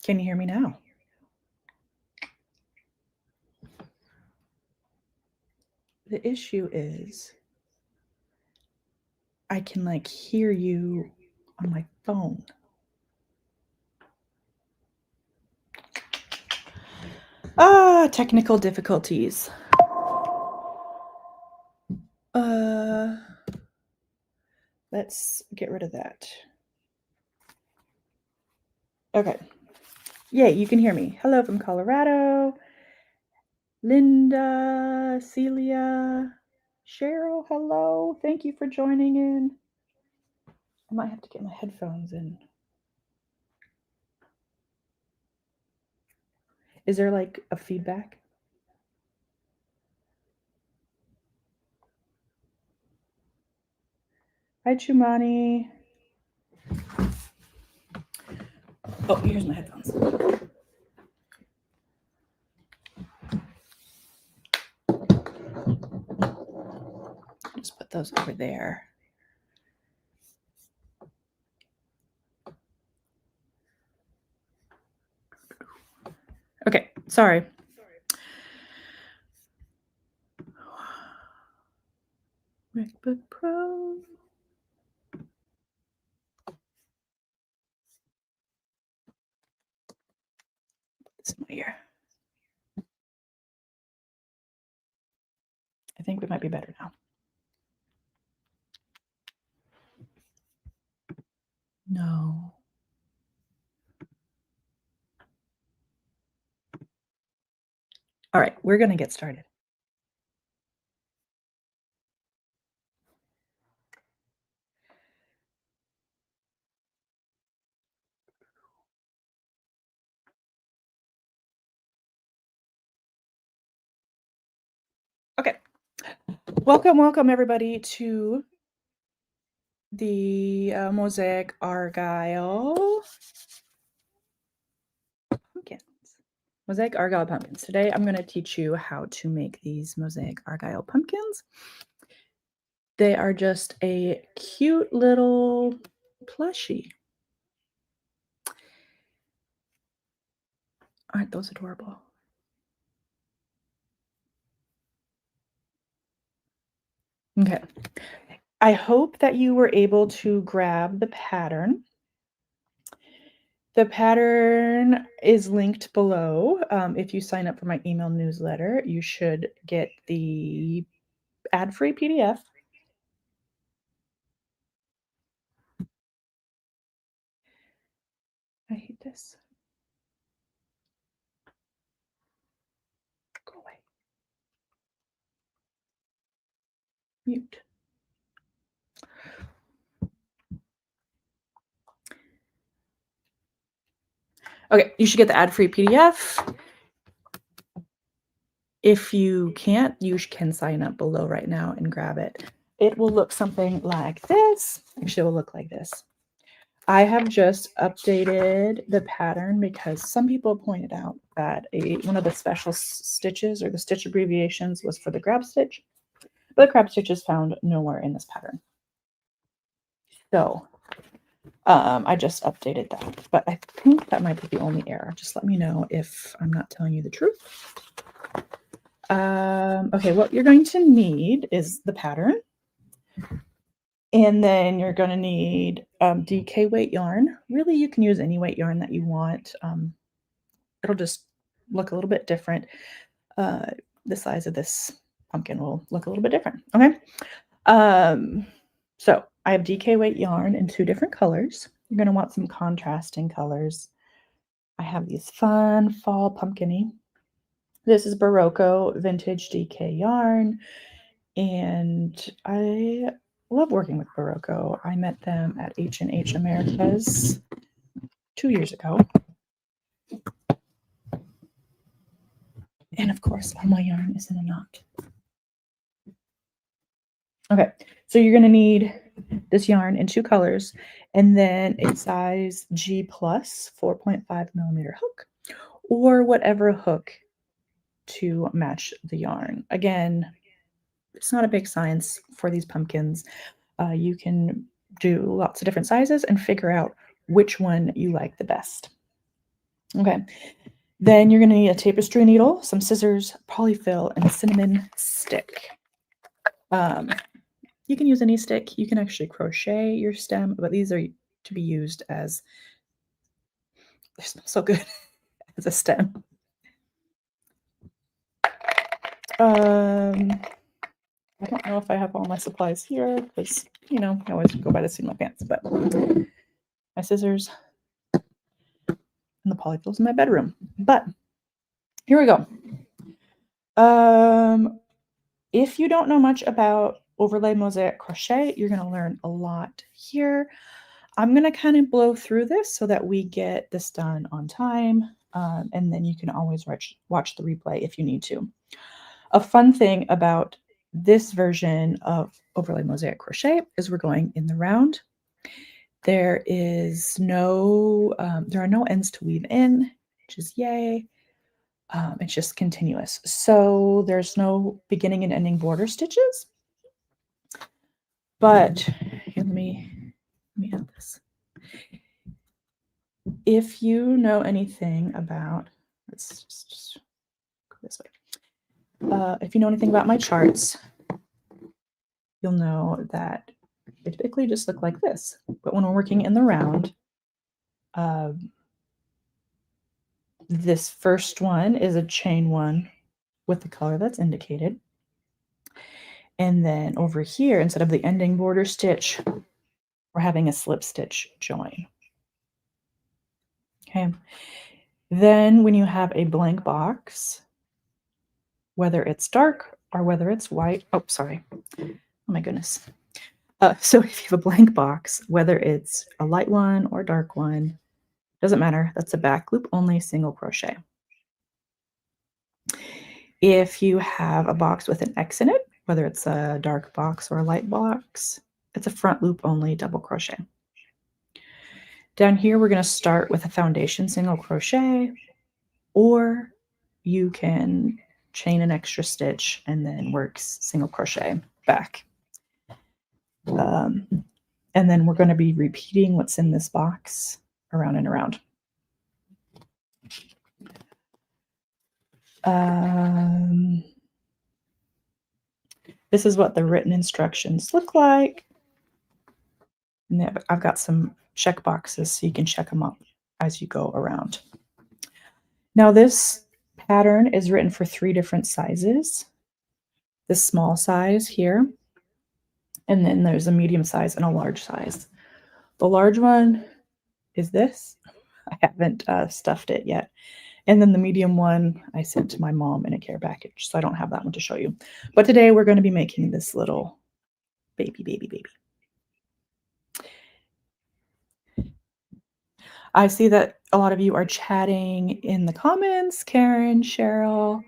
Can you hear me now? The issue is I can like hear you on my phone. Technical difficulties. Let's get rid of that. Okay. Yay, you can hear me. Hello from Colorado. Linda, Celia, Cheryl, hello. Thank you for joining in. I might have to get my headphones in. Is there like a feedback? Hi, Chumani. Oh, here's my headphones. Just put those over there. Okay, sorry. MacBook Pro. This in my ear. I think we might be better now. No. All right, we're going to get started. Okay. Welcome everybody to the Mosaic Argyle pumpkins. Mosaic Argyle pumpkins. Today I'm going to teach you how to make these Mosaic Argyle pumpkins. They are just a cute little plushie. Aren't those adorable? Okay. I hope that you were able to grab the pattern. The pattern is linked below. If you sign up for my email newsletter, you should get the ad-free PDF. I hate this. Go away. Mute. Okay, you should get the ad-free PDF. If you can't, you can sign up below right now and grab it. It will look something like this. Actually, it will look like this. I have just updated the pattern because some people pointed out that one of the special stitches or the stitch abbreviations was for the grab stitch, but the grab stitch is found nowhere in this pattern. So I just updated that, but I think that might be the only error. Just let me know if I'm not telling you the truth. Okay, what you're going to need is the pattern. And then you're going to need DK weight yarn. Really, you can use any weight yarn that you want. It'll just look a little bit different. The size of this pumpkin will look a little bit different. Okay. So I have DK weight yarn in 2 different colors. You're going to want some contrasting colors. I have these fun fall pumpkin-y. This is Barocco vintage DK yarn. And I love working with Barocco. I met them at H&H Americas 2 years ago. And of course, all my yarn is in a knot. Okay, so you're going to need this yarn in 2 colors, and then a size G plus 4.5 millimeter hook, or whatever hook to match the yarn. Again, it's not a big science for these pumpkins. You can do lots of different sizes and figure out which one you like the best. Okay. Then you're going to need a tapestry needle, some scissors, polyfill, and a cinnamon stick. You can use any stick. You can actually crochet your stem, but these are to be used as, they smell so good, as a stem. I don't know if I have all my supplies here because, you know, I always go by the seat of my pants, but my scissors and the polyfills in my bedroom. But here we go. If you don't know much about overlay mosaic crochet, you're going to learn a lot here. I'm going to kind of blow through this so that we get this done on time. And then you can always watch the replay if you need to. A fun thing about this version of overlay mosaic crochet is we're going in the round. There is no, there are no ends to weave in, which is yay. It's just continuous. So there's no beginning and ending border stitches. But here, let me add this. If you know anything about, let's just go this way. If you know anything about my charts, you'll know that they typically just look like this. But when we're working in the round, this first one is a chain one with the color that's indicated. And then over here, instead of the ending border stitch, we're having a slip stitch join. Okay. Then when you have a blank box, whether it's dark or whether it's white, oh, sorry. Oh my goodness. So if you have a blank box, whether it's a light one or dark one, doesn't matter. That's a back loop only single crochet. If you have a box with an X in it, whether it's a dark box or a light box, it's a front loop only double crochet. Down here, we're going to start with a foundation single crochet, or you can chain an extra stitch and then work single crochet back. And then we're going to be repeating what's in this box around and around. This is what the written instructions look like. And I've got some check boxes so you can check them up as you go around. Now this pattern is written for 3 different sizes. This small size here, and then there's a medium size and a large size. The large one is this. I haven't stuffed it yet. And then the medium one I sent to my mom in a care package, so I don't have that one to show you. But today we're going to be making this little baby. I see that a lot of you are chatting in the comments. Karen, Cheryl,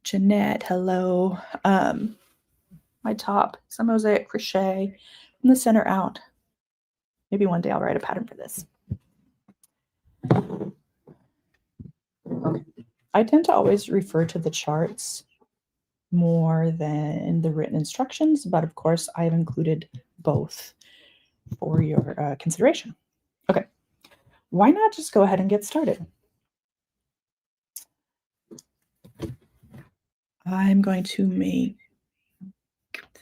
Jeanette, hello. My top, some mosaic crochet from the center out. Maybe one day I'll write a pattern for this. Okay. I tend to always refer to the charts more than the written instructions, but of course I've included both for your consideration. Okay, why not just go ahead and get started? I'm going to make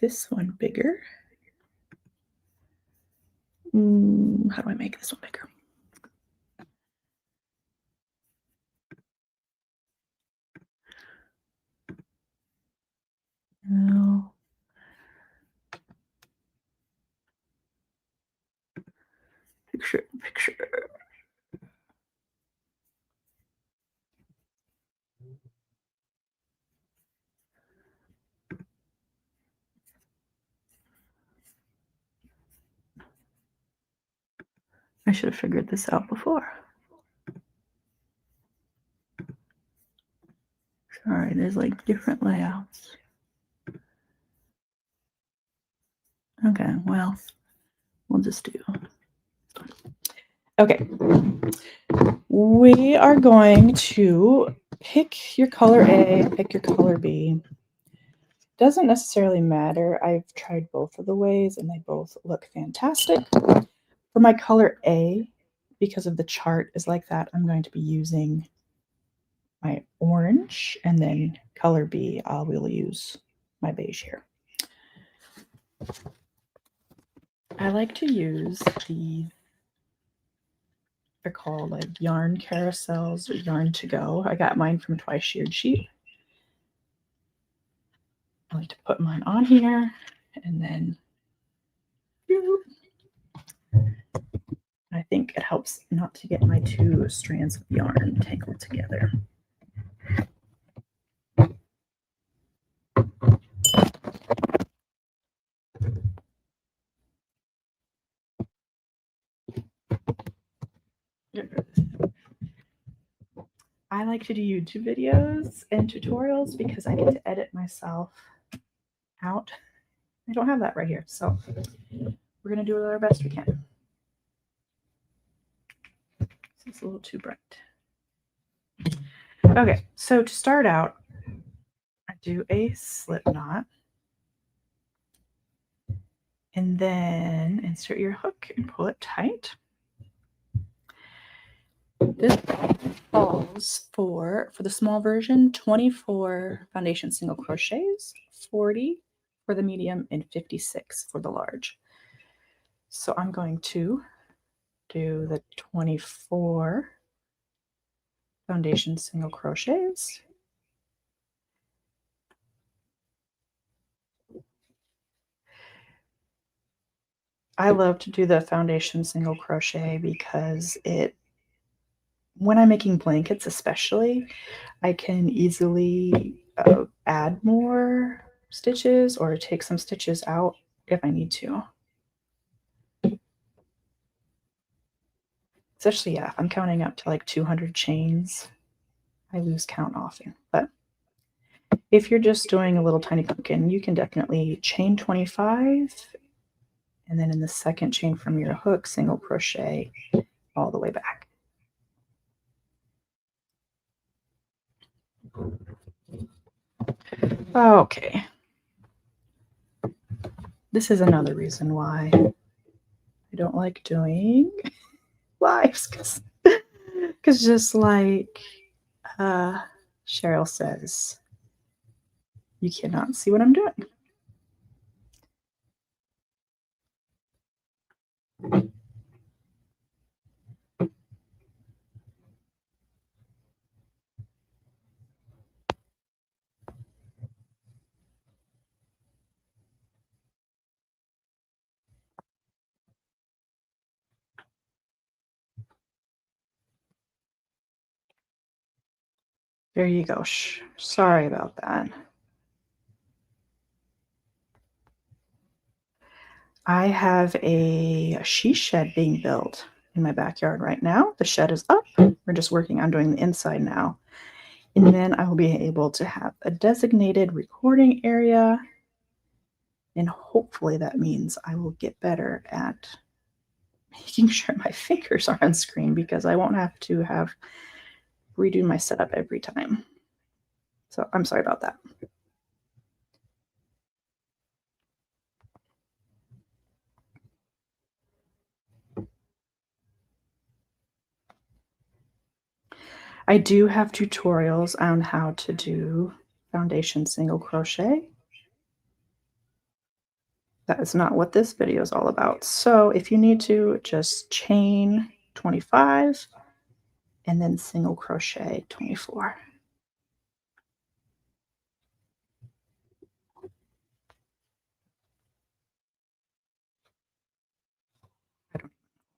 this one bigger. How do I make this one bigger? No. Picture. I should have figured this out before. Sorry, there's like different layouts. Okay, well, we'll just do. Okay. We are going to pick your color A, pick your color B. Doesn't necessarily matter. I've tried both of the ways and they both look fantastic. For my color A, because of the chart is like that, I'm going to be using my orange, and then color B, I will use my beige here. I like to use they're called like yarn carousels or yarn to go. I got mine from Twice Sheared Sheep. I like to put mine on here and then I think it helps not to get my two strands of yarn tangled together. I like to do YouTube videos and tutorials because I get to edit myself out. I don't have that right here, so we're going to do our best we can. It's a little too bright. Okay, so to start out, I do a slip knot. And then insert your hook and pull it tight. This calls for the small version, 24 foundation single crochets, 40 for the medium, and 56 for the large. So I'm going to do the 24 foundation single crochets. I love to do the foundation single crochet because when I'm making blankets especially, I can easily add more stitches or take some stitches out if I need to. Especially, yeah, if I'm counting up to like 200 chains, I lose count often. But if you're just doing a little tiny pumpkin, you can definitely chain 25 and then in the second chain from your hook, single crochet all the way back. Okay. This is another reason why I don't like doing lives because just like Cheryl says, you cannot see what I'm doing. There you go. Sorry about that. I have a she shed being built in my backyard right now. The shed is up. We're just working on doing the inside now. And then I will be able to have a designated recording area. And hopefully that means I will get better at making sure my fingers are on screen because I won't have to redo my setup every time. So I'm sorry about that. I do have tutorials on how to do foundation single crochet. That is not what this video is all about. So if you need to, just chain 25 and then single crochet 24.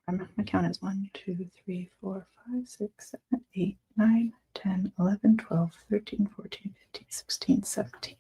My count is 1, 2, 3, 4, 5, 6, 7, 8, 9, 10, 11, 12, 13, 14, 15, 16, 17.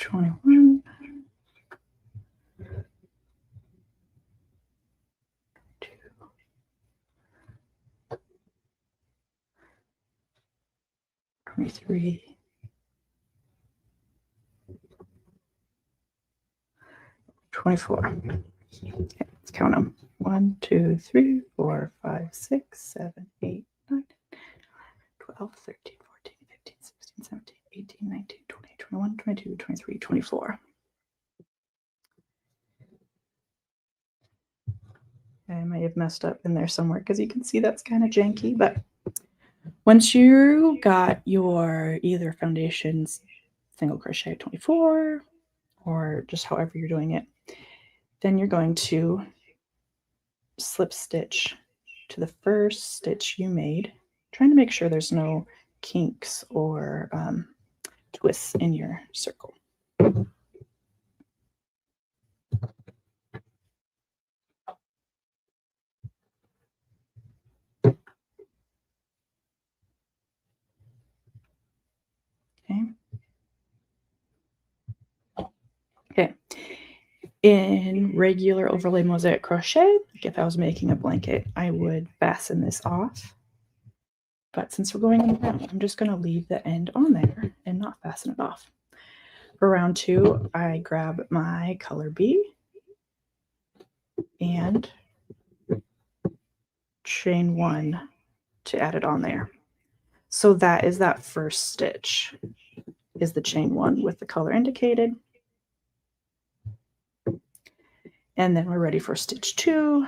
Twenty-one, 2, 23, 24. Okay, let's count them. 1, 2, 3, 4, 5, 6, 7, 8, 9, 12, 13, 14, 15, 16, 17, 18, 19, 20, 21, 22, 23, 24. I might have messed up in there somewhere because you can see that's kind of janky, but once you got your either foundations single crochet 24 or just however you're doing it, then you're going to slip stitch to the first stitch you made, trying to make sure there's no kinks or twists in your circle. Okay. In regular overlay mosaic crochet, like if I was making a blanket, I would fasten this off. But since we're going around, I'm just going to leave the end on there and not fasten it off. For round 2, I grab my color B and chain 1 to add it on there. So that is that first stitch, is the chain 1 with the color indicated. And then we're ready for stitch 2,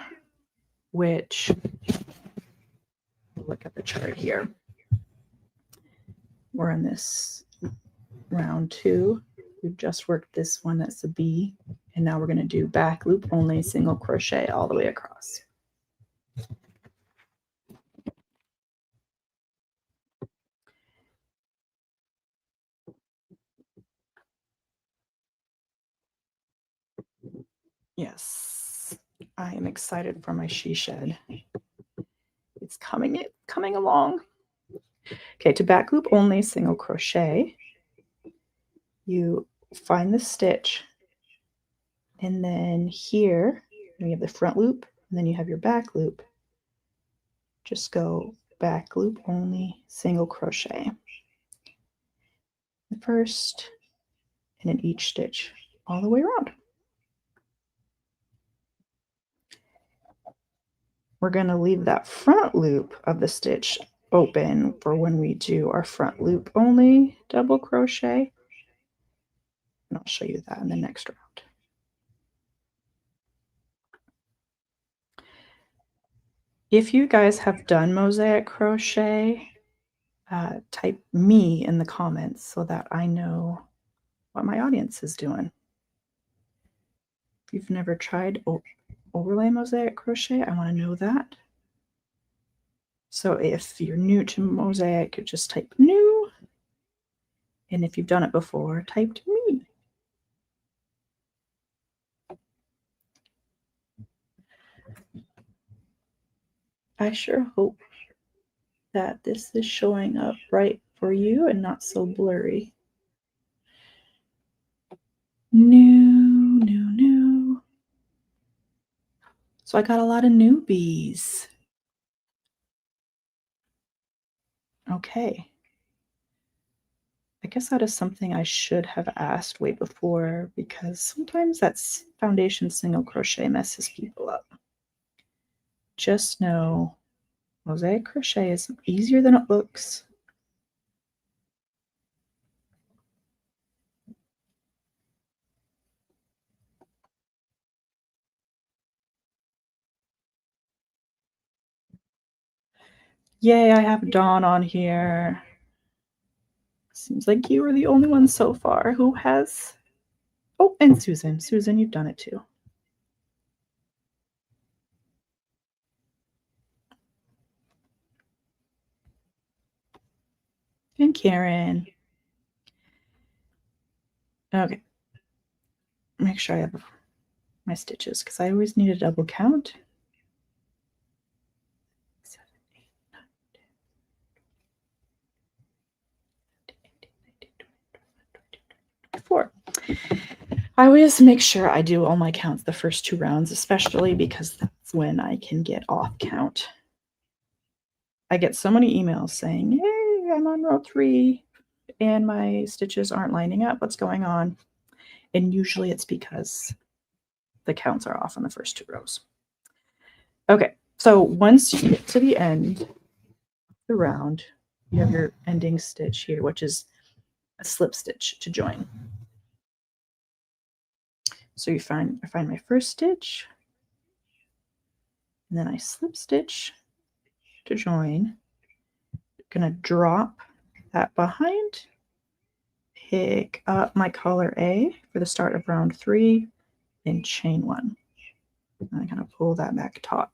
which, look at the chart here. We're in this round 2. We've just worked this one, that's a B, and now we're going to do back loop only single crochet all the way across. Yes, I am excited for my she shed. It's coming along. Okay, to back loop only single crochet, you find the stitch, and then here you have the front loop, and then you have your back loop. Just go back loop only single crochet. The first, and in each stitch all the way around. We're going to leave that front loop of the stitch open for when we do our front loop only double crochet. And I'll show you that in the next round. If you guys have done mosaic crochet, type me in the comments so that I know what my audience is doing. If you've never tried overlay mosaic crochet, I want to know that. So if you're new to mosaic, just type new. And if you've done it before, type me. I sure hope that this is showing up right for you and not so blurry. New. So I got a lot of newbies. Okay. I guess that is something I should have asked way before, because sometimes that's foundation single crochet messes people up. Just know mosaic crochet is easier than it looks. Yay, I have Dawn on here. Seems like you were the only one so far who has... Oh, and Susan. Susan, you've done it too. And Karen. Okay. Make sure I have my stitches, because I always need a double count. 7, 8, 9, 10, 18, 19, 20, 21, 22, 24. I always make sure I do all my counts the first 2 rounds, especially because that's when I can get off count. I get so many emails saying, hey, I'm on row 3 and my stitches aren't lining up. What's going on? And usually it's because the counts are off on the first 2 rows. Okay, so once you get to the end of the round, you have your ending stitch here, which is a slip stitch to join. So I find my first stitch, and then I slip stitch to join. Gonna drop that behind, pick up my color A for the start of round 3, and chain 1. And I'm gonna pull that back taut.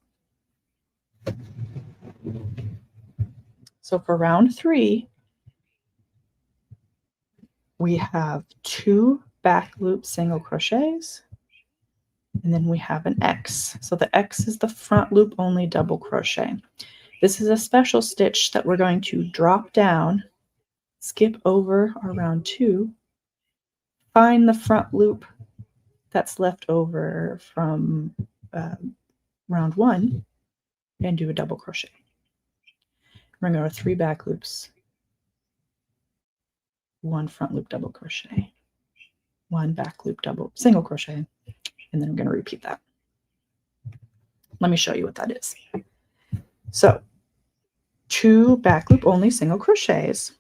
So for round 3, we have 2 back loop single crochets, and then we have an X. So the X is the front loop only double crochet. This is a special stitch that we're going to drop down, skip over our round 2, find the front loop that's left over from round 1, and do a double crochet. We're going to go 3 back loops, 1 front loop double crochet, 1 back loop double single crochet, and then I'm going to repeat that. Let me show you what that is. So 2 back loop only single crochets,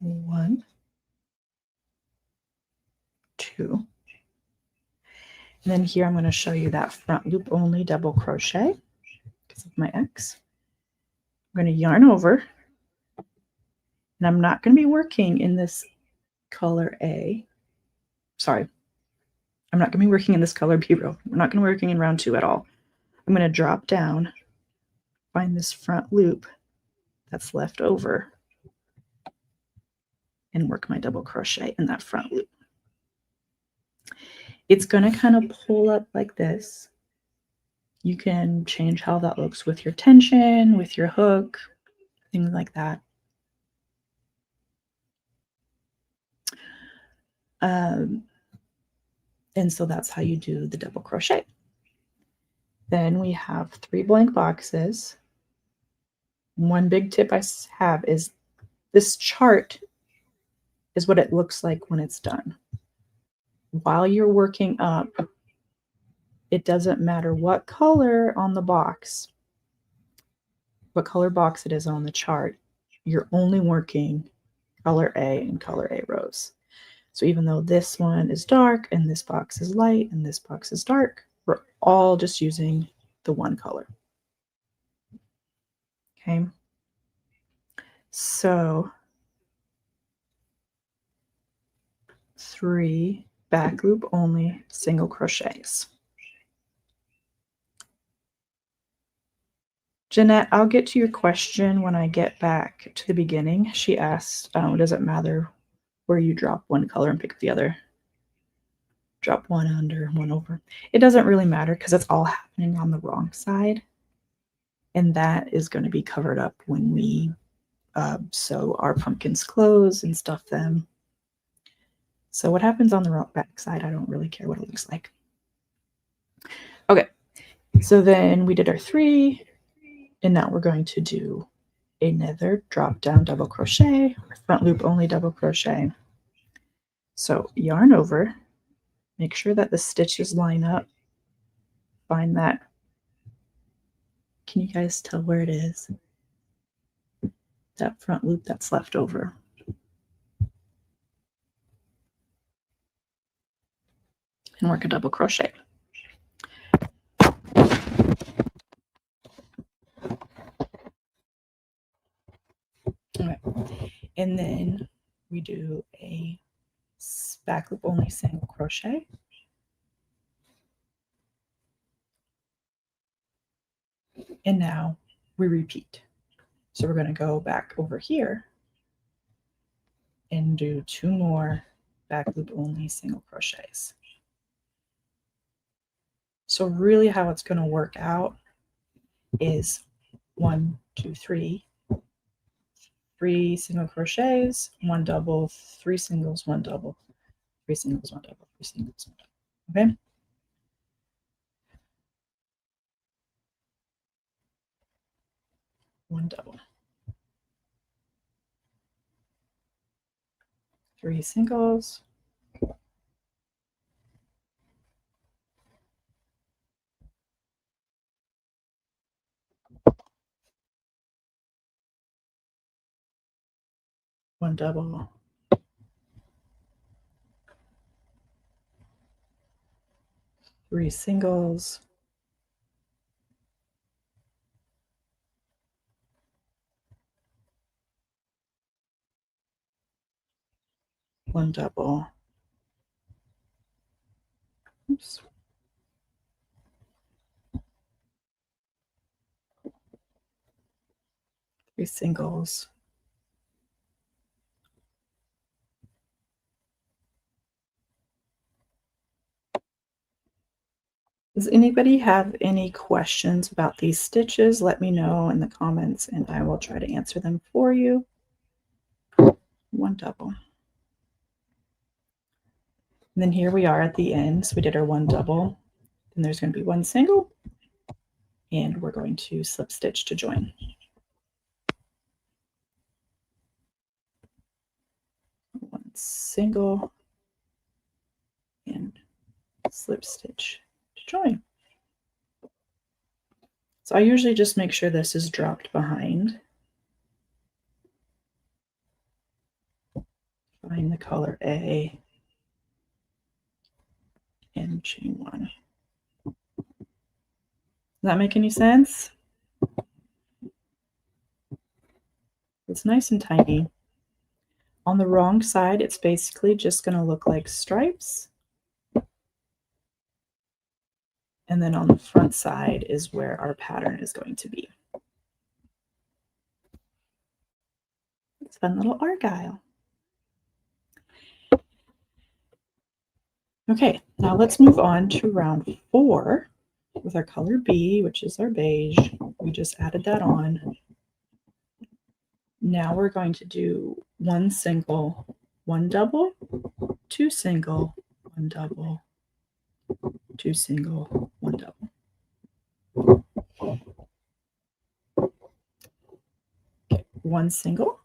1, 2, and then here I'm going to show you that front loop only double crochet because of my X. I'm going to yarn over, and I'm not going to be working in this color A. Sorry, I'm not going to be working in this color B row. We're not going to be working in round 2 at all. I'm going to drop down, find this front loop that's left over, and work my double crochet in that front loop. It's going to kind of pull up like this. You can change how that looks with your tension, with your hook, things like that. And so that's how you do the double crochet. Then we have 3 blank boxes. One big tip I have is this chart is what it looks like when it's done. While you're working up, it doesn't matter what color on the box, what color box it is on the chart, you're only working color A and color A rows. So even though this one is dark and this box is light and this box is dark, we're all just using the one color. Okay. So 3 back loop only single crochets. Jeanette, I'll get to your question when I get back to the beginning. She asked, does it matter where you drop one color and pick up the other? Drop one under, one over. It doesn't really matter because it's all happening on the wrong side. And that is going to be covered up when we sew our pumpkins close and stuff them. So what happens on the back side, I don't really care what it looks like. Okay, so then we did our 3, and now we're going to do another drop down double crochet, front loop only double crochet. So yarn over, make sure that the stitches line up, find that. Can you guys tell where it is? That front loop that's left over. And work a double crochet. Okay. And then we do a back loop only single crochet. And now we repeat. So we're going to go back over here and do 2 more back loop only single crochets. So really how it's going to work out is 1, 2, 3, 3 single crochets, 1 double, 3 singles, 1 double, 3 singles, 1 double, 3 singles, 1 double. Okay. one double, 3 singles, one double, 3 singles, one double, oops, 3 singles, Does anybody have any questions about these stitches? Let me know in the comments and I will try to answer them for you. One double. And then here we are at the end. So we did our one double. Then there's going to be one single. And we're going to slip stitch to join. One single and slip stitch to join. So I usually just make sure this is dropped behind. Find the color A and chain one. Does that make any sense? It's nice and tiny. On the wrong side, it's basically just going to look like stripes. And then on the front side is where our pattern is going to be. It's a fun little argyle. Okay, now let's move on to round 4 with our color B, which is our beige. We just added that on. Now we're going to do one single, one double, two single, one double, two single, one double. Okay, one single.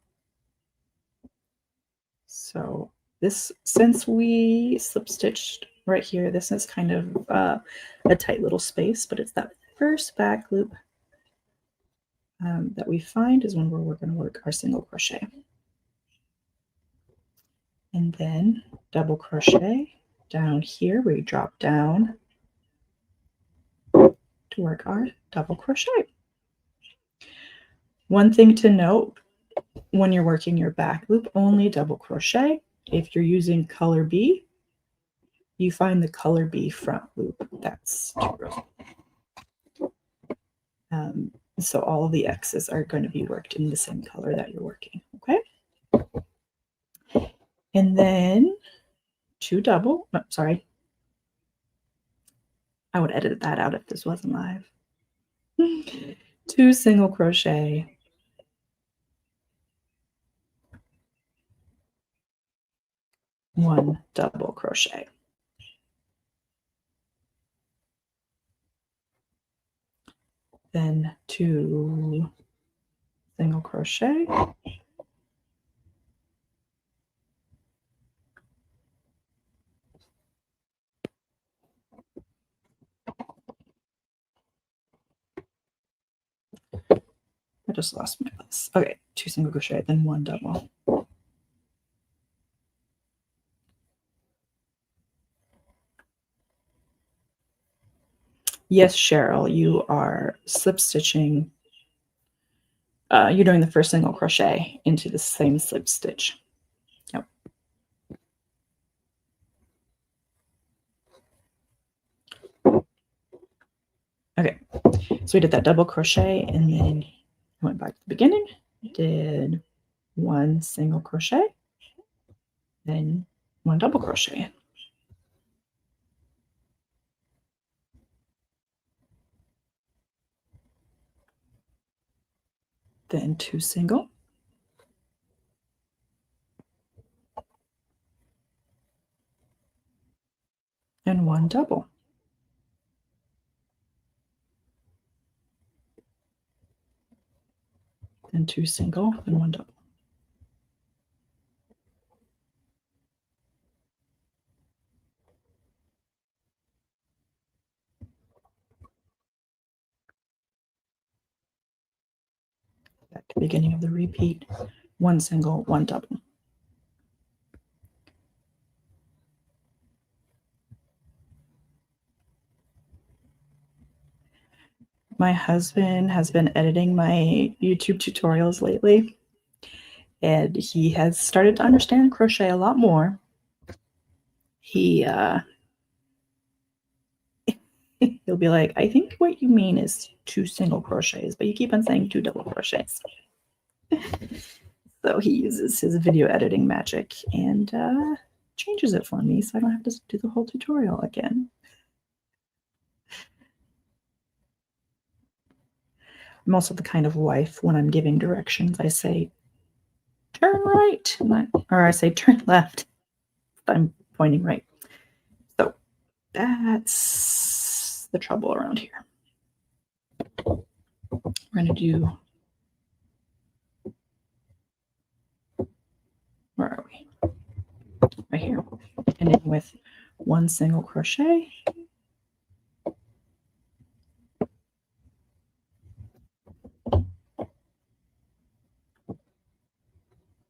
So this, since we slip stitched right here, this is kind of a tight little space, but it's that first back loop that we find is when we're going to work our single crochet. And then double crochet down here, we drop down to work our double crochet. One thing to note, when you're working your back loop, only double crochet. If you're using color B, you find the color B front loop. That's 2 rows. So all of the X's are going to be worked in the same color that you're working, okay? And then 2 double, no, sorry. I would edit that out if this wasn't live. 2 single crochet, 1 double crochet. Then 2 single crochet, I just lost my place. Okay, 2 single crochet, then 1 double. Yes, Cheryl, you are slip stitching. You're doing the first single crochet into the same slip stitch. Yep. Okay, so we did that double crochet and then I went back to the beginning, did 1 single crochet, then 1 double crochet. Then 2 single, and 1 double. and 2 single and 1 double. At the beginning of the repeat, 1 single, 1 double. My husband has been editing my YouTube tutorials lately, and he has started to understand crochet a lot more. He'll be like, I think what you mean is 2 single crochets, but you keep on saying 2 double crochets. So he uses his video editing magic and changes it for me so I don't have to do the whole tutorial again. I'm also the kind of wife, when I'm giving directions, I say, turn right, or I say turn left. I'm pointing right. So that's the trouble around here. We're going to do, where are we? Right here. And then with 1 single crochet.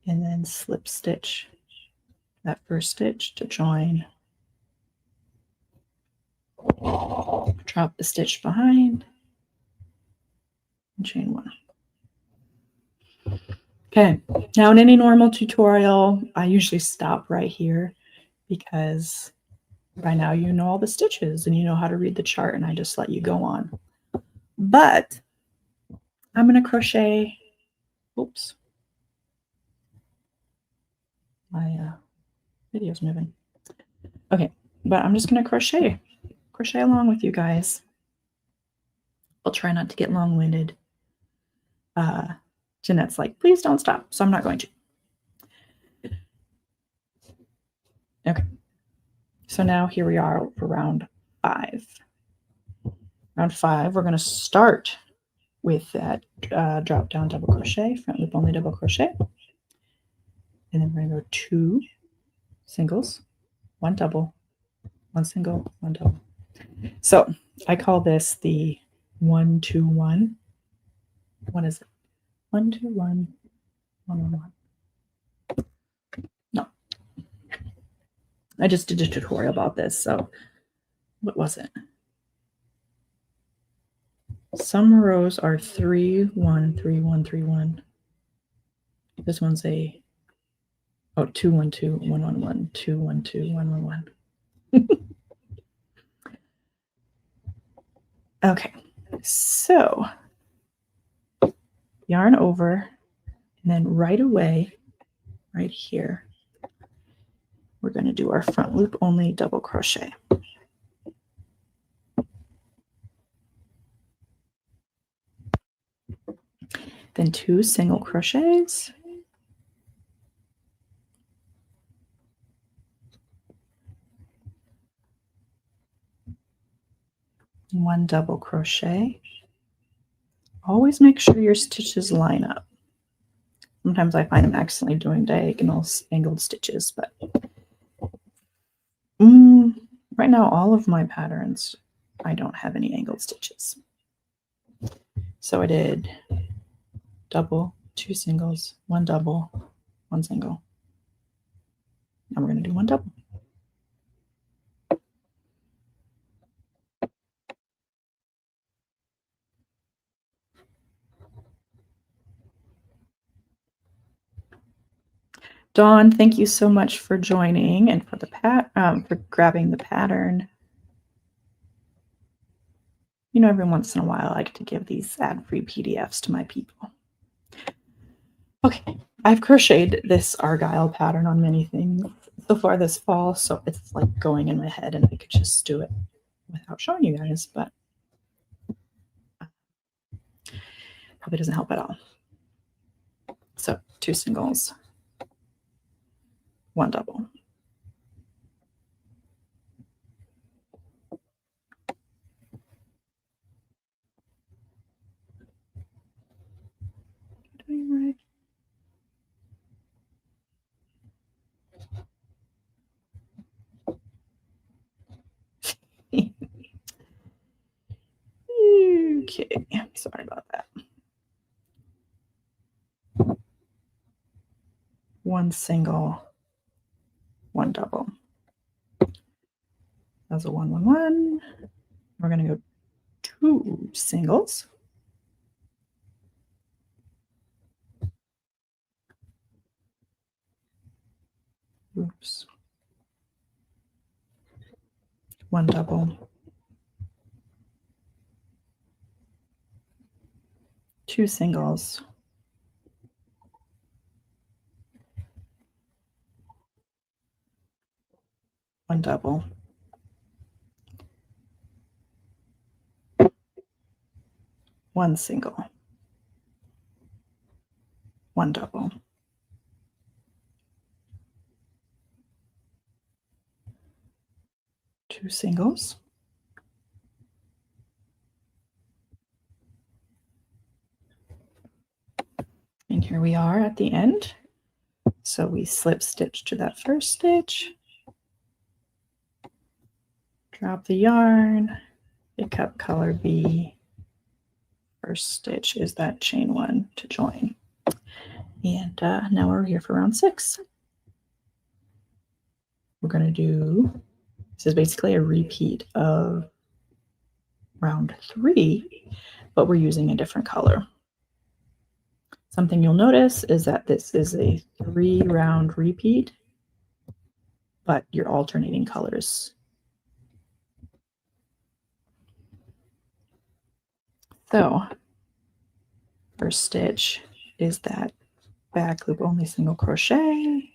And then slip stitch that first stitch to join. Drop the stitch behind and chain 1. Okay, now in any normal tutorial, I usually stop right here because by now you know all the stitches and you know how to read the chart, and I just let you go on. But I'm going to crochet, oops, my video's moving. Okay, but I'm just going to crochet along with you guys. I'll try not to get long-winded. Jeanette's like, please don't stop, so I'm not going to. Okay, so now here we are for round 5. Round 5, we're going to start with that drop down double crochet, front loop only double crochet, and then we're going to go 2 singles, 1 double, 1 single, 1 double. So I call this the 1 2 1. What is it? 1 2 1 1 1 1. No, I just did a tutorial about this. So what was it? Some rows are 3 1 3 1 3 1. This one's a 2 1 2 1 1 1 2 1 2 1 1 1. Okay, so yarn over, and then right away, right here, we're going to do our front loop only double crochet. Then 2 single crochets. One double crochet. Always make sure your stitches line up. Sometimes I find I'm accidentally doing diagonal angled stitches, but right now all of my patterns, I don't have any angled stitches. So I did double, 2 singles, 1 double, 1 single. Now we're going to do 1 double. Dawn, thank you so much for joining and for the for grabbing the pattern. You know, every once in a while I like to give these ad-free PDFs to my people. Okay, I've crocheted this Argyle pattern on many things so far this fall, so it's like going in my head and I could just do it without showing you guys, but probably doesn't help at all. So 2 singles, 1 double. 1 single, 1 double. That's a 1, 1, 1. We're going to go 2 singles. Oops. 1 double. 2 singles. 1 double. 1 single. 1 double. 2 singles. And here we are at the end. So we slip stitch to that first stitch, drop the yarn, pick up color B. First stitch is that chain 1 to join. And now we're here for round 6. We're going to do, this is basically a repeat of round 3, but we're using a different color. Something you'll notice is that this is a 3-round repeat, but you're alternating colors. So first stitch is that back loop only single crochet,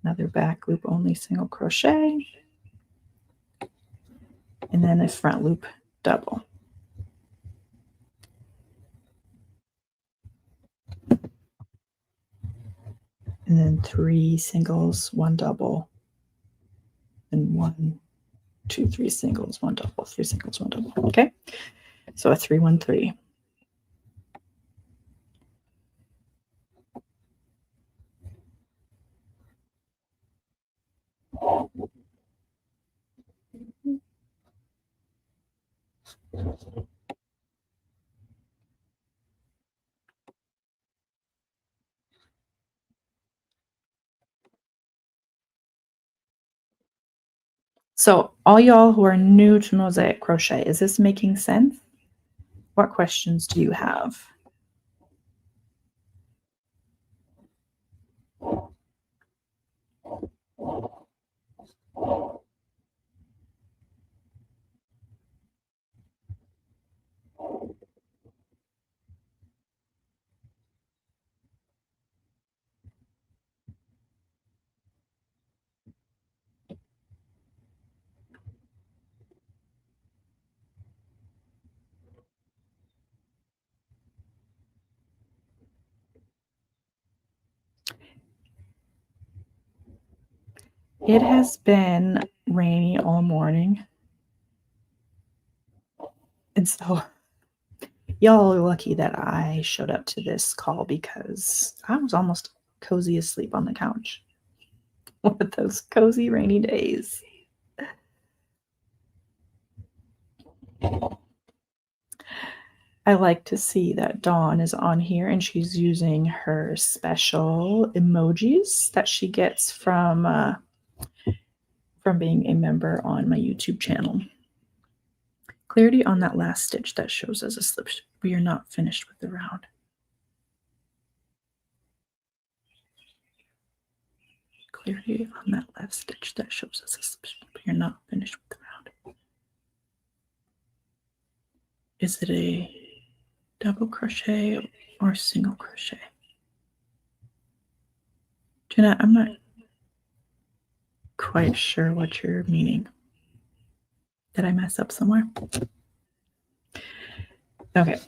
another back loop only single crochet, and then a front loop double. And then 3 singles, 1 double, and 1, 2, 3 singles, 1 double, 3 singles, 1 double. Okay, so a 3, 1, 3. So all y'all who are new to Mosaic crochet, is this making sense? What questions do you have? It has been rainy all morning. And so y'all are lucky that I showed up to this call because I was almost cozy asleep on the couch. One of those cozy rainy days. I like to see that Dawn is on here and she's using her special emojis that she gets from being a member on my YouTube channel. Clarity on that last stitch that shows as a slip. We are not finished with the round. Clarity on that last stitch that shows as a slip. We are not finished with the round. Is it a double crochet or single crochet? Jeanette, I'm not quite sure what you're meaning. Did I mess up somewhere? Okay.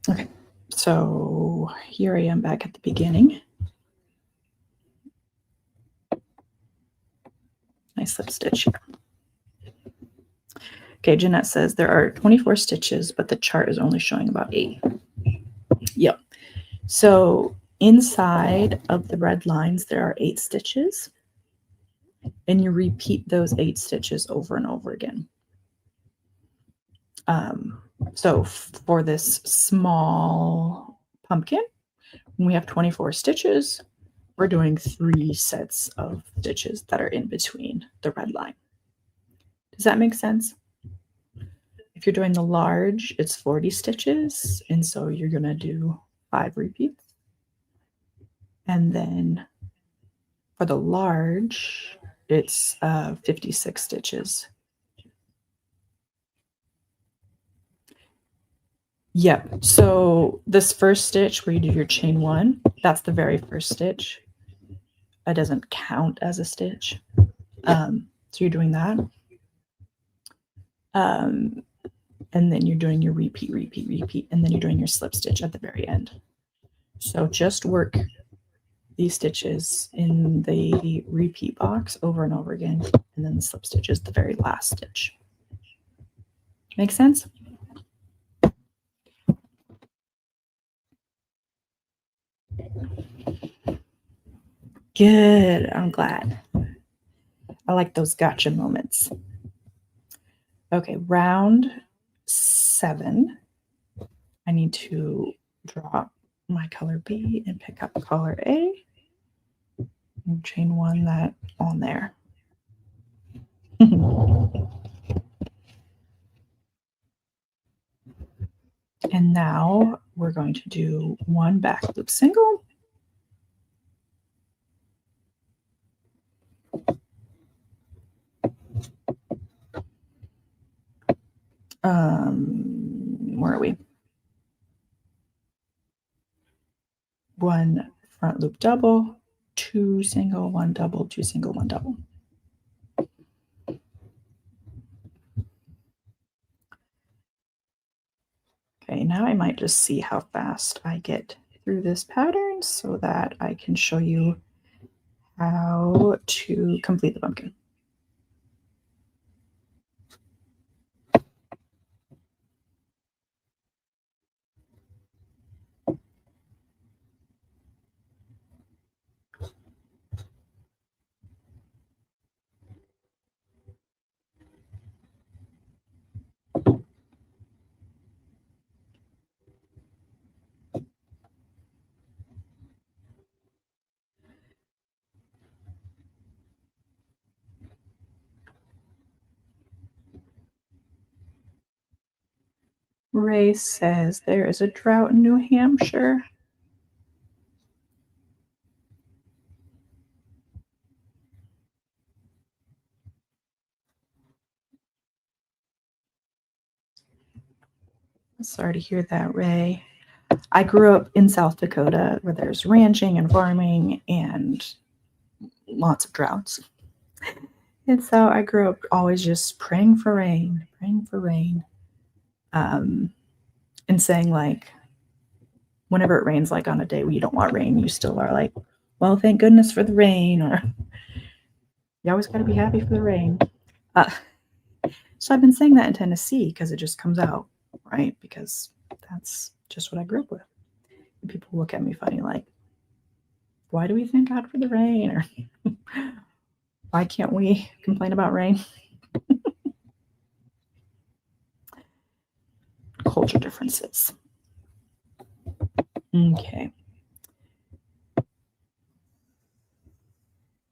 Okay, so here I am back at the beginning. I slip stitch here. Okay, Jeanette says there are 24 stitches, but the chart is only showing about 8. Yep. So inside of the red lines, there are 8 stitches, and you repeat those 8 stitches over and over again. So for this small pumpkin, we have 24 stitches. We're doing 3 sets of stitches that are in between the red line. Does that make sense? If you're doing the large, it's 40 stitches, and so you're going to do 5 repeats. And then for the large, it's 56 stitches. Yep. So this first stitch where you do your chain 1, that's the very first stitch. It doesn't count as a stitch. So you're doing that. And then you're doing your repeat, and then you're doing your slip stitch at the very end. So just work these stitches in the repeat box over and over again, and then the slip stitch is the very last stitch. Make sense? Good. I'm glad. I like those gotcha moments. Okay, round 7. I need to draw my color B and pick up color A and chain 1 that on there. And now we're going to do 1 back loop single. Where are we? 1 front loop double, 2 single, 1 double, 2 single, 1 double. Okay, now I might just see how fast I get through this pattern so that I can show you how to complete the pumpkin. Ray says there is a drought in New Hampshire. Sorry to hear that, Ray. I grew up in South Dakota where there's ranching and farming and lots of droughts. And so I grew up always just praying for rain, and saying, like, whenever it rains, like on a day where you don't want rain, you still are like, well, thank goodness for the rain, or you always got to be happy for the rain. So I've been saying that in Tennessee because it just comes out, right? Because that's just what I grew up with. And people look at me funny, like, why do we thank God for the rain? Or why can't we complain about rain? Culture differences. Okay.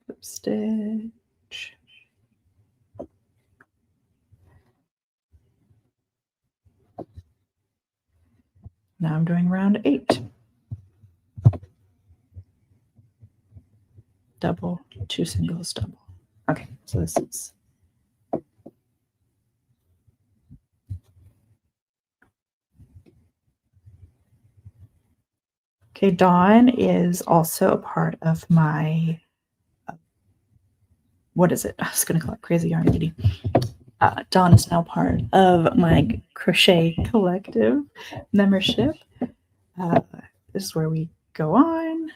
Flip stitch. Now I'm doing round 8. Double, 2 singles, double. Okay, so this is okay. Dawn is also a part of my what is it? I was going to call it Crazy Yarn Lady. Dawn is now part of my Crochet Collective membership. This is where we go on,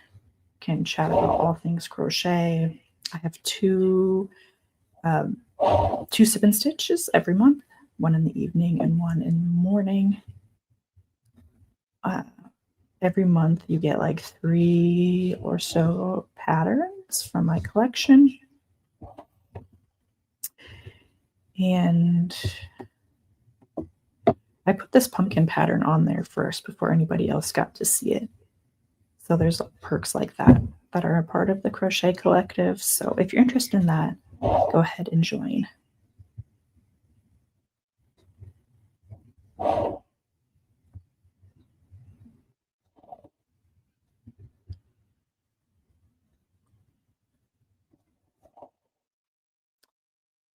can chat about all things crochet. I have 2 sip and stitches every month, one in the evening and one in the morning. every month you get like 3 or so patterns from my collection. And I put this pumpkin pattern on there first before anybody else got to see it. So there's perks like that that are a part of the Crochet Collective. So if you're interested in that, go ahead and join.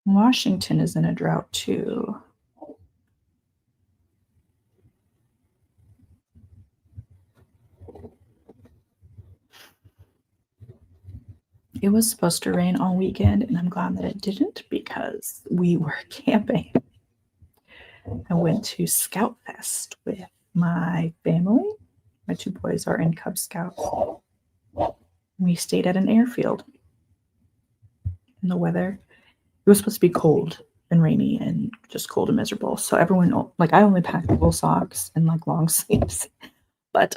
Washington is in a drought too. It was supposed to rain all weekend, and I'm glad that it didn't because we were camping. I went to Scout Fest with my family. My 2 boys are in Cub Scouts. We stayed at an airfield. And the weather, it was supposed to be cold and rainy and just cold and miserable. So everyone, like, I only packed wool socks and like long sleeves. But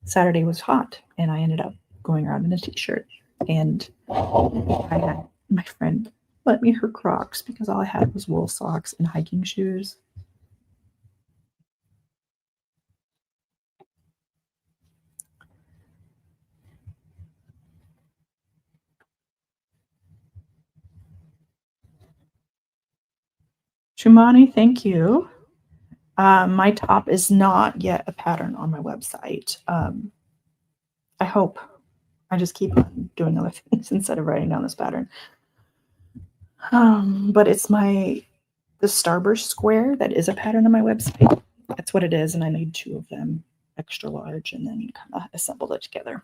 Saturday was hot, and I ended up going around in a t-shirt. And I had my friend let me her Crocs because all I had was wool socks and hiking shoes. Shumani, thank you. My top is not yet a pattern on my website. I hope. I just keep on doing other things instead of writing down this pattern. But it's the Starburst square that is a pattern on my website. That's what it is, and I made 2 of them extra large and then kind of assembled it together.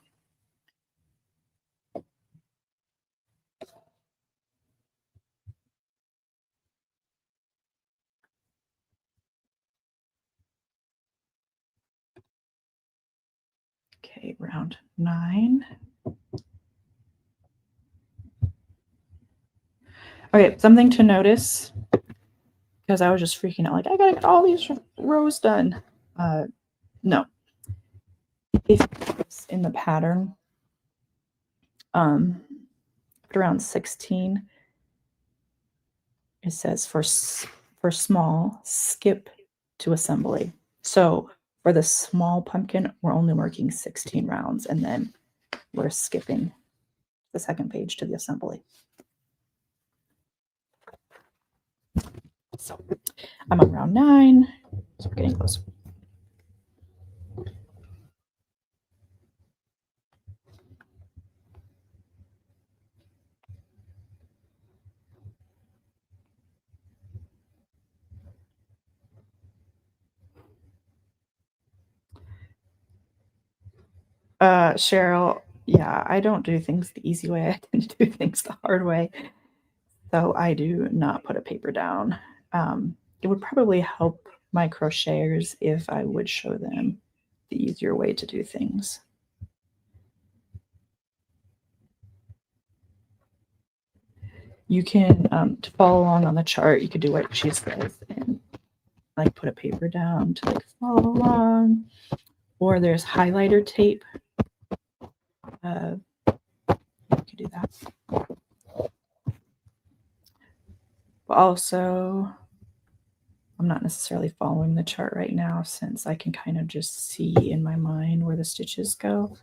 Okay, round 9. Okay, something to notice, because I was just freaking out, like, I gotta get all these rows done. No. If it's in the pattern, around 16, it says for small, skip to assembly. So for the small pumpkin, we're only working 16 rounds, and then we're skipping the second page to the assembly. So I'm on round 9, so we're getting close. Cheryl, yeah, I don't do things the easy way. I tend to do things the hard way. So I do not put a paper down. It would probably help my crocheters if I would show them the easier way to do things. You can, to follow along on the chart, you could do what she says and like put a paper down to like follow along. Or there's highlighter tape. You could do that. But also, I'm not necessarily following the chart right now since I can kind of just see in my mind where the stitches go.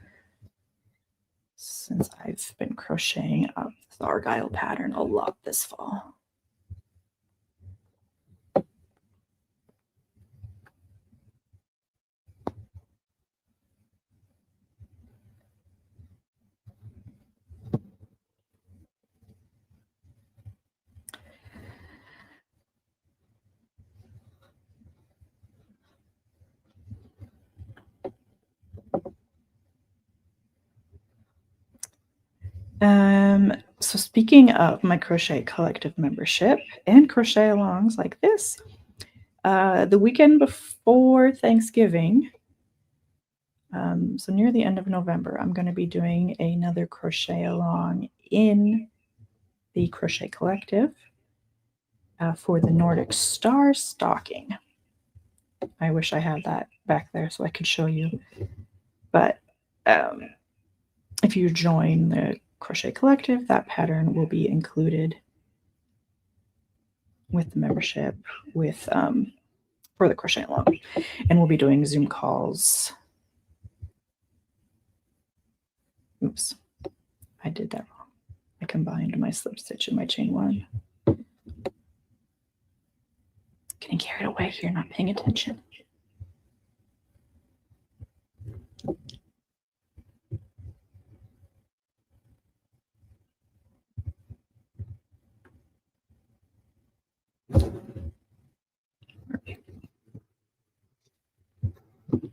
Since I've been crocheting up the Argyle pattern a lot this fall. So speaking of my Crochet Collective membership and Crochetalongs like this, the weekend before Thanksgiving, so near the end of November, I'm going to be doing another Crochetalong in the Crochet Collective for the Nordic Star Stocking. I wish I had that back there so I could show you. But if you join the Crochet Collective, that pattern will be included with the membership with for the Crochetalong. And we'll be doing Zoom calls. Oops, I did that wrong. I combined my slip stitch and my chain one. Getting carried away here, not paying attention.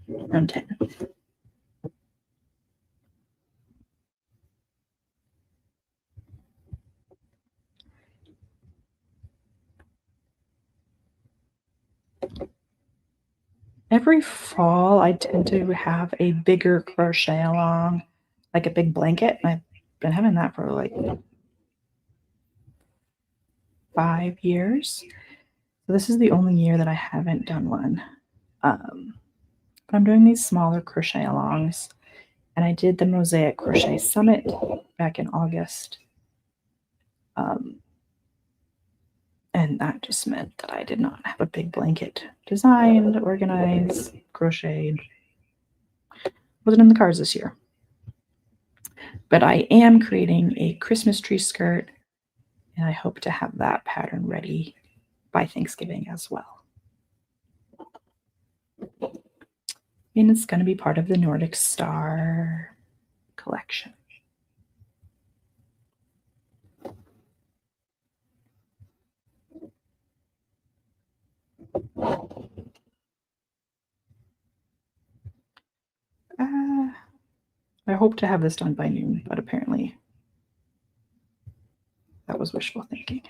Round 10. Every fall, I tend to have a bigger crochet along, like a big blanket. I've been having that for like 5 years. So this is the only year that I haven't done one. But I'm doing these smaller crochet alongs, and I did the Mosaic Crochet Summit back in August. And that just meant that I did not have a big blanket designed, organized, crocheted. Wasn't in the cards this year. But I am creating a Christmas tree skirt, and I hope to have that pattern ready by Thanksgiving as well. And it's going to be part of the Nordic Star collection. I hope to have this done by noon, but apparently that was wishful thinking.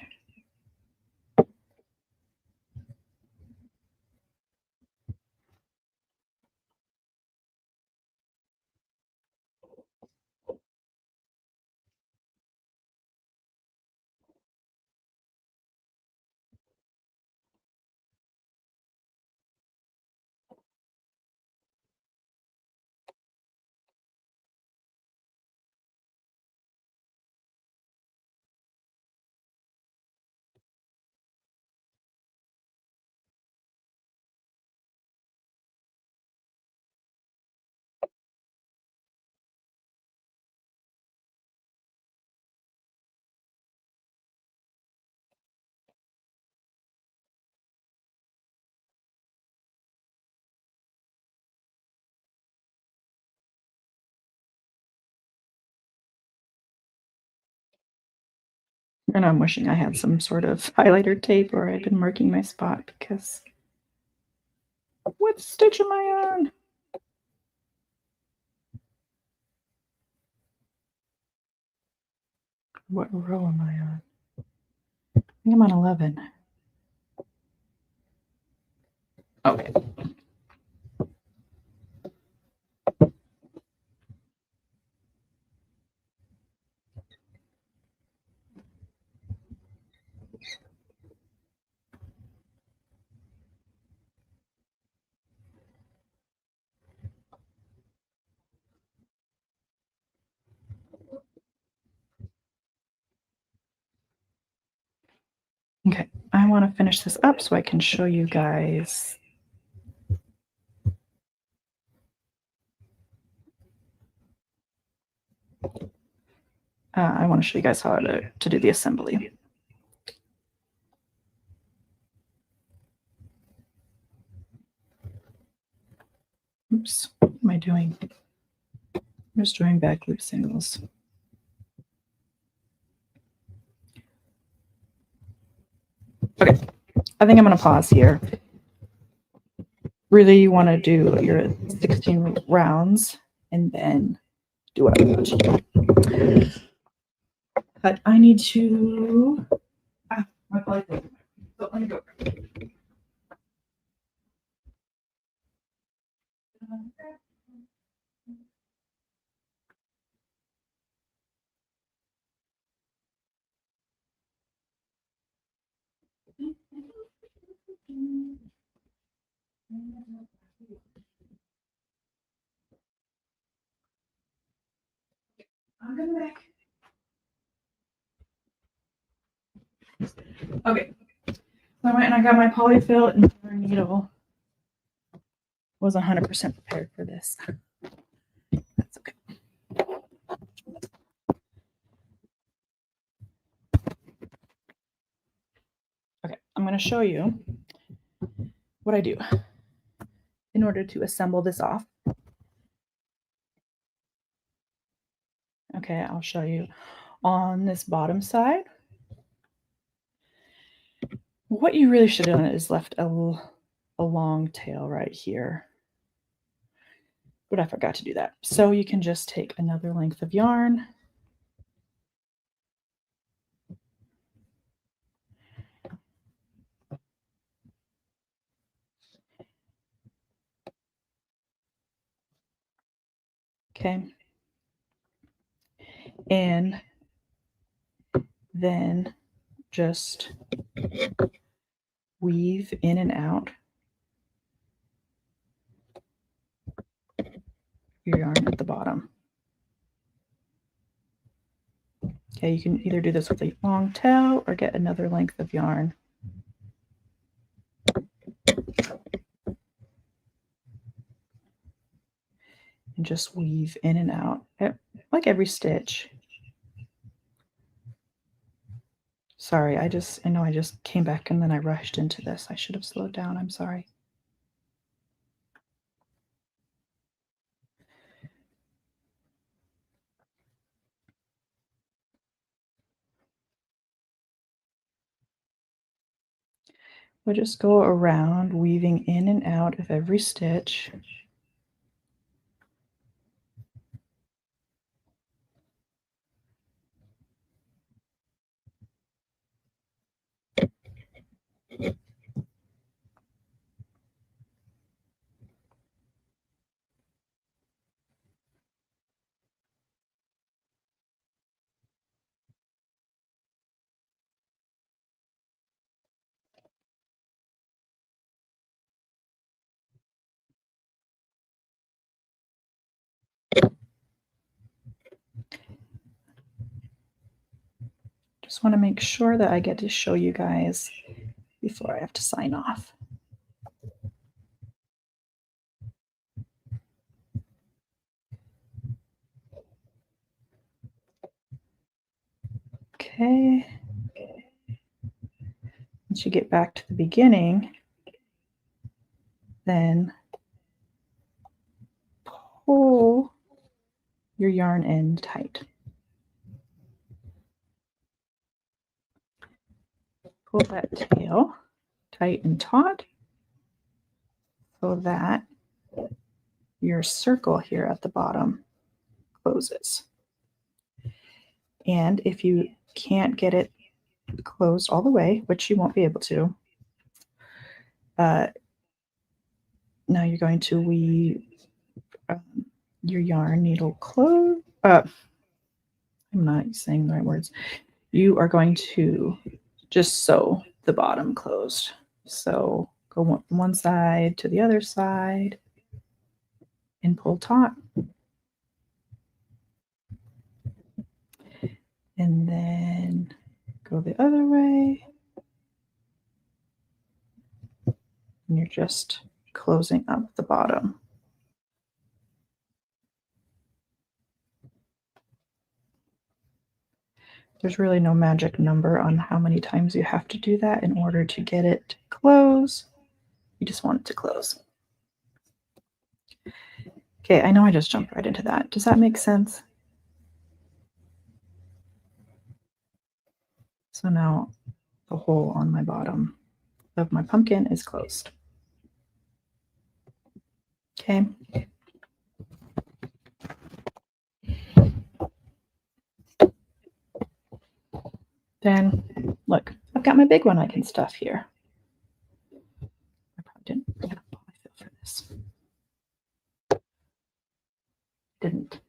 And I'm wishing I had some sort of highlighter tape or I'd been marking my spot because what stitch am I on? What row am I on? I think I'm on 11. Okay. Okay, I want to finish this up so I can show you guys. I want to show you guys how to do the assembly. Oops, what am I doing? I'm just doing back loop singles. Okay, I think I'm going to pause here. Really, you want to do your 16 rounds and then do what I'm going to do. But I need to. My blanket. So let me go. I'm gonna make. Okay. So I went and I got my polyfill and my needle. Wasn't 100% prepared for this. That's okay. Okay, I'm going to show you what I do in order to assemble this off. Okay, I'll show you on this bottom side. What you really should have done is left a long tail right here. But I forgot to do that. So you can just take another length of yarn. Okay. And then just weave in and out your yarn at the bottom. Okay, you can either do this with a long tail or get another length of yarn. And just weave in and out, like every stitch. Sorry, I know I just came back and then I rushed into this. I should have slowed down. I'm sorry. We'll just go around weaving in and out of every stitch. Just want to make sure that I get to show you guys before I have to sign off. Okay. Once you get back to the beginning, then pull your yarn end tight. Pull that tail tight and taut so that your circle here at the bottom closes. And if you can't get it closed all the way, which you won't be able to, now you're going to weave your yarn needle close. I'm not saying the right words. You are going to just sew the bottom closed. So go from one side to the other side and pull taut. And then go the other way. And you're just closing up the bottom. There's really no magic number on how many times you have to do that in order to get it to close. You just want it to close. Okay, I know I just jumped right into that. Does that make sense? So now the hole on my bottom of my pumpkin is closed. Okay. Then look, I've got my big one I can stuff here. I probably didn't get a polyfill for this. Didn't.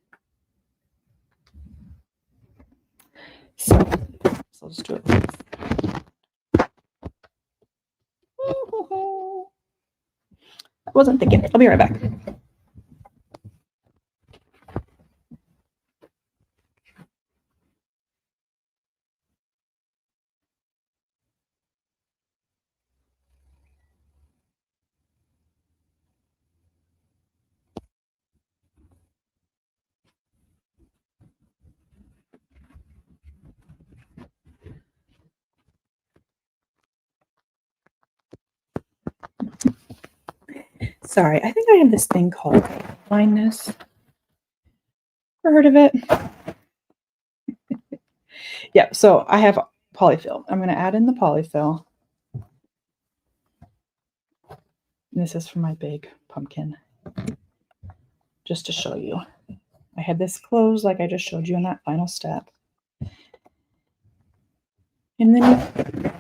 So I'll just do it like this. Wasn't thinking. I'll be right back. Sorry, I think I have this thing called blindness. Ever heard of it? Yeah, so I have polyfill. I'm going to add in the polyfill. And this is for my big pumpkin. Just to show you. I had this closed like I just showed you in that final step. And then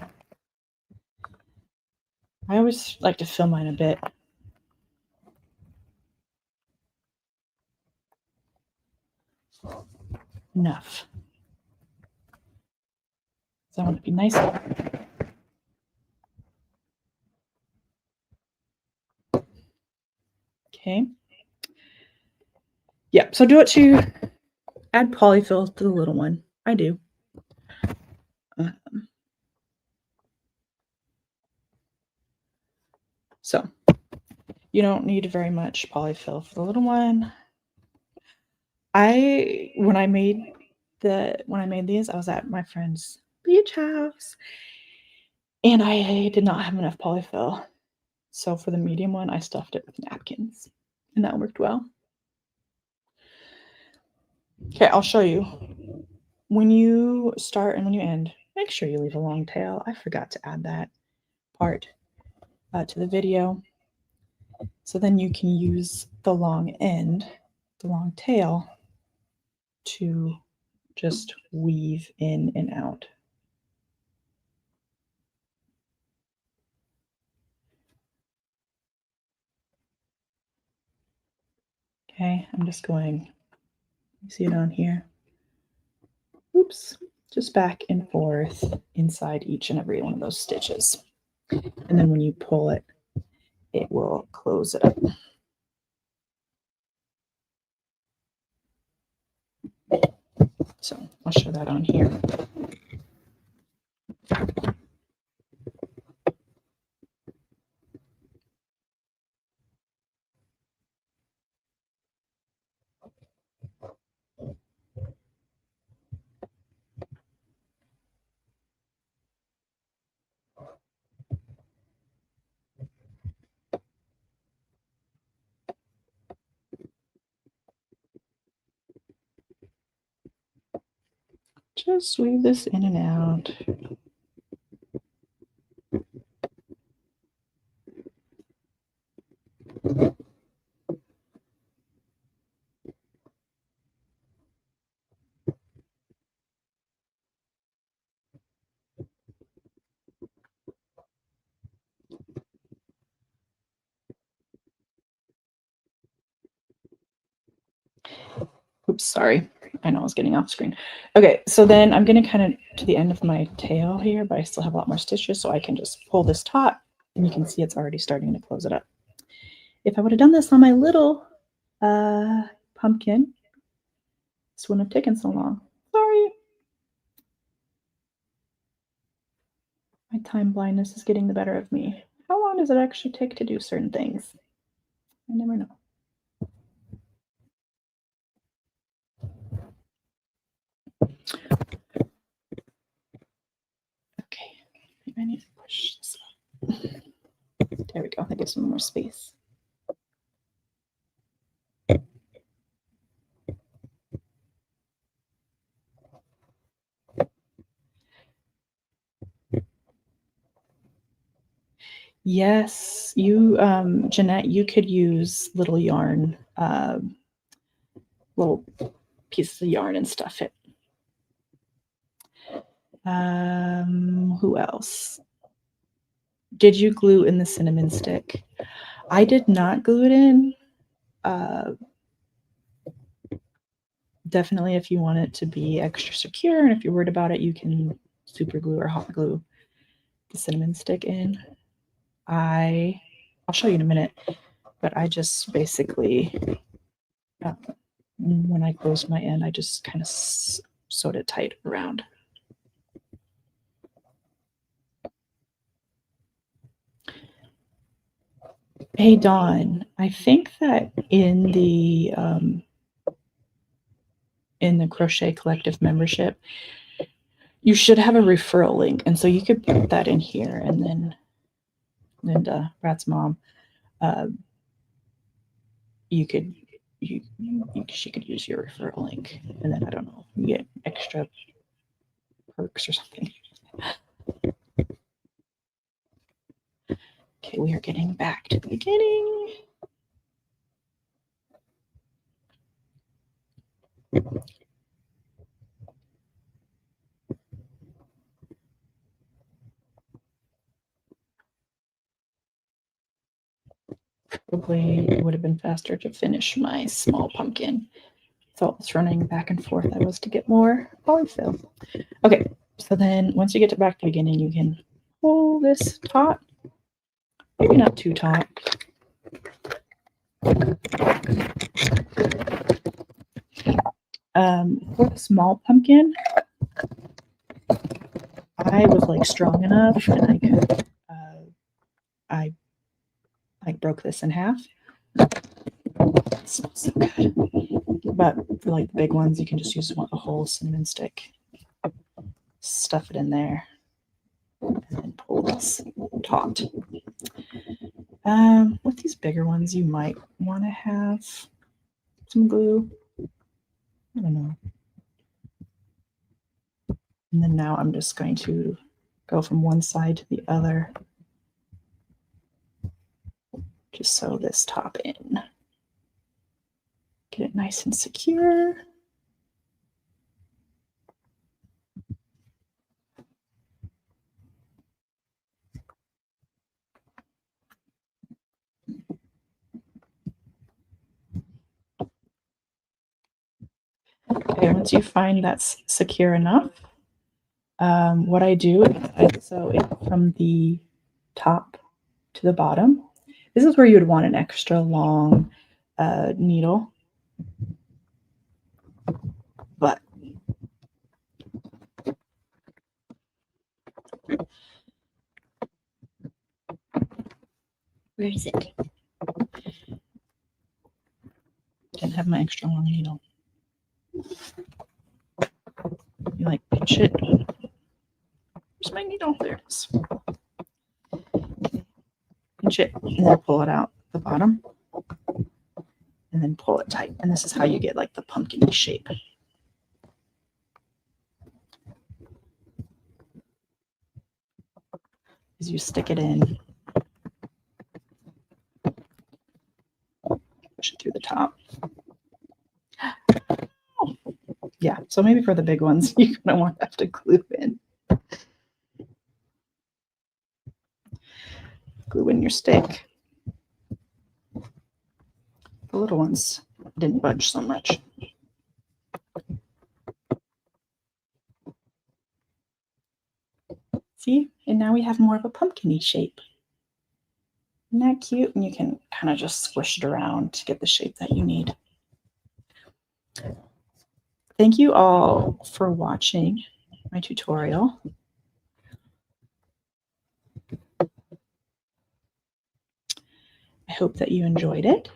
I always like to fill mine a bit. Enough. So I want it to be nice. Okay. Yeah, so do it to add polyfill to the little one. I do. So you don't need very much polyfill for the little one. When I made these, I was at my friend's beach house and I did not have enough polyfill. So for the medium one, I stuffed it with napkins and that worked well. Okay, I'll show you. When you start and when you end, make sure you leave a long tail. I forgot to add that part to the video. So then you can use the long end, the long tail, to just weave in and out. Okay, I'm just going, you see it on here? Oops, just back and forth inside each and every one of those stitches. And then when you pull it, it will close it up. So I'll show that on here. Just weave this in and out. Oops, sorry. I know I was getting off screen. Okay, so then I'm going to kind of to the end of my tail here, but I still have a lot more stitches, so I can just pull this taut, and you can see it's already starting to close it up. If I would have done this on my little pumpkin, this wouldn't have taken so long. Sorry. My time blindness is getting the better of me. How long does it actually take to do certain things? I never know. Okay, maybe I need to push this up. There we go. That gives me more space. Yes, you, Jeanette, you could use little yarn, little pieces of yarn and stuff it. Who else? Did you glue in the cinnamon stick? I did not glue it in. Definitely, if you want it to be extra secure and if you're worried about it, you can super glue or hot glue the cinnamon stick in. I'll show you in a minute. But I just basically, when I close my end, I just kind of sewed it tight around. Hey, Dawn, I think that in the Crochet Collective membership, you should have a referral link. And so you could put that in here, and then Linda, Brad's mom, she could use your referral link, and then I don't know, you get extra perks or something. Okay, we are getting back to the beginning. Probably it would have been faster to finish my small pumpkin. So it's running back and forth. I was to get more polyfill. Okay, so then once you get to back to the beginning, you can pull this taut. Maybe not too taut. For the small pumpkin, I was like strong enough, and I could, I like broke this in half. It smells so good. But for like the big ones, you can just use a whole cinnamon stick, stuff it in there, and then pull this taut. With these bigger ones, you might want to have some glue. I don't know. And then now I'm just going to go from one side to the other. Just sew this top in. Get it nice and secure. Okay, once you find that's secure enough, what I do is I sew it from the top to the bottom. This is where you would want an extra long needle. But where is it? Didn't have my extra long needle. You like pinch it. Where's my needle? There it is. Pinch it and then pull it out the bottom. And then pull it tight. And this is how you get like the pumpkin shape. Is you stick it in, push it through the top. Oh. Yeah, so maybe for the big ones, you're going to want to have to glue in. Glue in your stick. The little ones didn't budge so much. See? And now we have more of a pumpkin-y shape. Isn't that cute? And you can kind of just squish it around to get the shape that you need. Thank you all for watching my tutorial. I hope that you enjoyed it.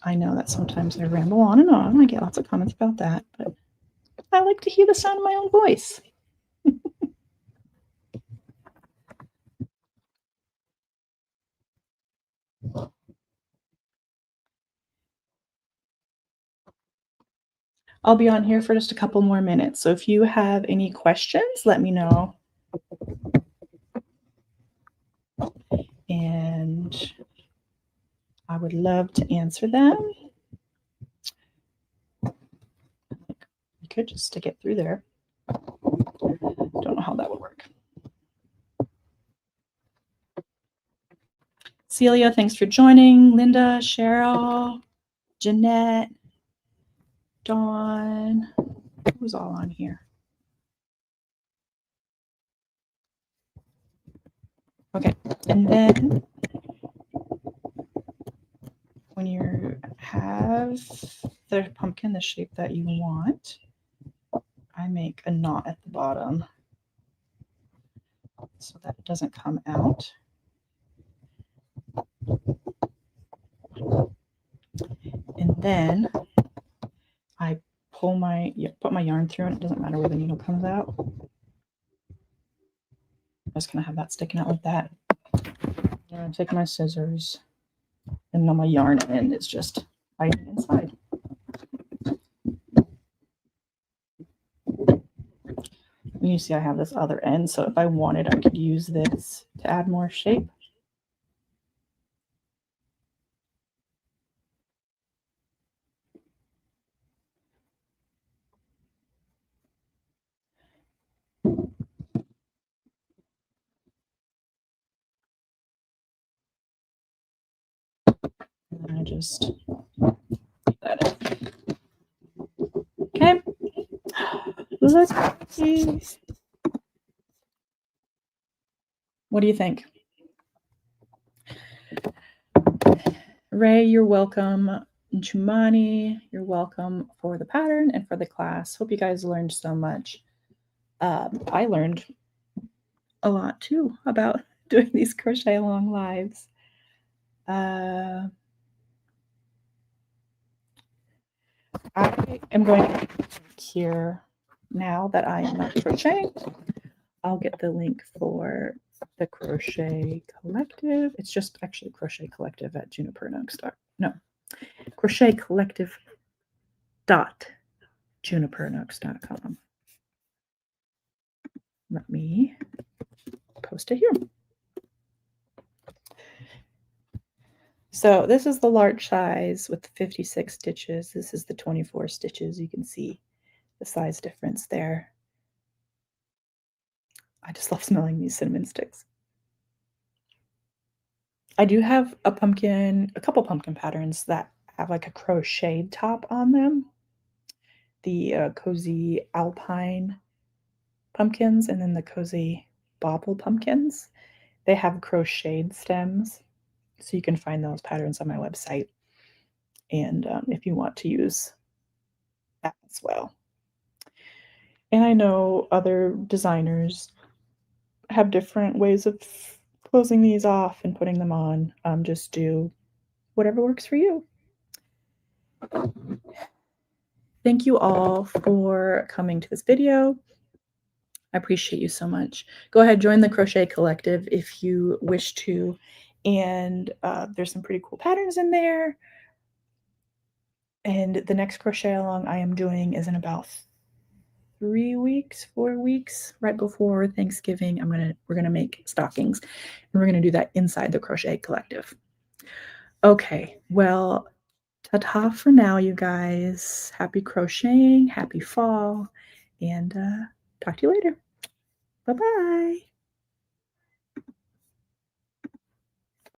I know that sometimes I ramble on and on. I get lots of comments about that, but I like to hear the sound of my own voice. I'll be on here for just a couple more minutes. So if you have any questions, let me know. And I would love to answer them. You could just stick it through there. Don't know how that would work. Celia, thanks for joining. Linda, Cheryl, Jeanette, Dawn. Who's all on here? Okay, and then when you have the pumpkin the shape that you want, I make a knot at the bottom so that it doesn't come out. And then I put my yarn through, and it doesn't matter where the needle comes out. I'm just gonna have that sticking out like that. And I take my scissors, and now my yarn end is just hiding inside. And you see I have this other end, so if I wanted, I could use this to add more shape. And then I just put that in. Okay. Let's see. What do you think? Ray, you're welcome. Chumani, you're welcome for the pattern and for the class. Hope you guys learned so much. I learned a lot too about doing these crochet along lives. I am going to here now that I am not crocheting. I'll get the link for the Crochet Collective. It's just actually Crochet Collective at Crochet Collective .junipernoaks.com. Let me post it here. So this is the large size with the 56 stitches. This is the 24 stitches. You can see the size difference there. I just love smelling these cinnamon sticks. I do have a couple pumpkin patterns that have like a crocheted top on them. The Cozy Alpine pumpkins and then the Cozy Bobble pumpkins. They have crocheted stems, so you can find those patterns on my website. And if you want to use that as well. And I know other designers have different ways of closing these off and putting them on. Just do whatever works for you. Thank you all for coming to this video. I appreciate you so much. Go ahead, join the Crochet Collective if you wish to. And there's some pretty cool patterns in there. And the next crochet along I am doing is in about 4 weeks, right before Thanksgiving. We're gonna make stockings, and we're gonna do that inside the Crochet Collective. Okay, well, ta-ta for now, you guys. Happy crocheting, happy fall, and talk to you later. Bye-bye.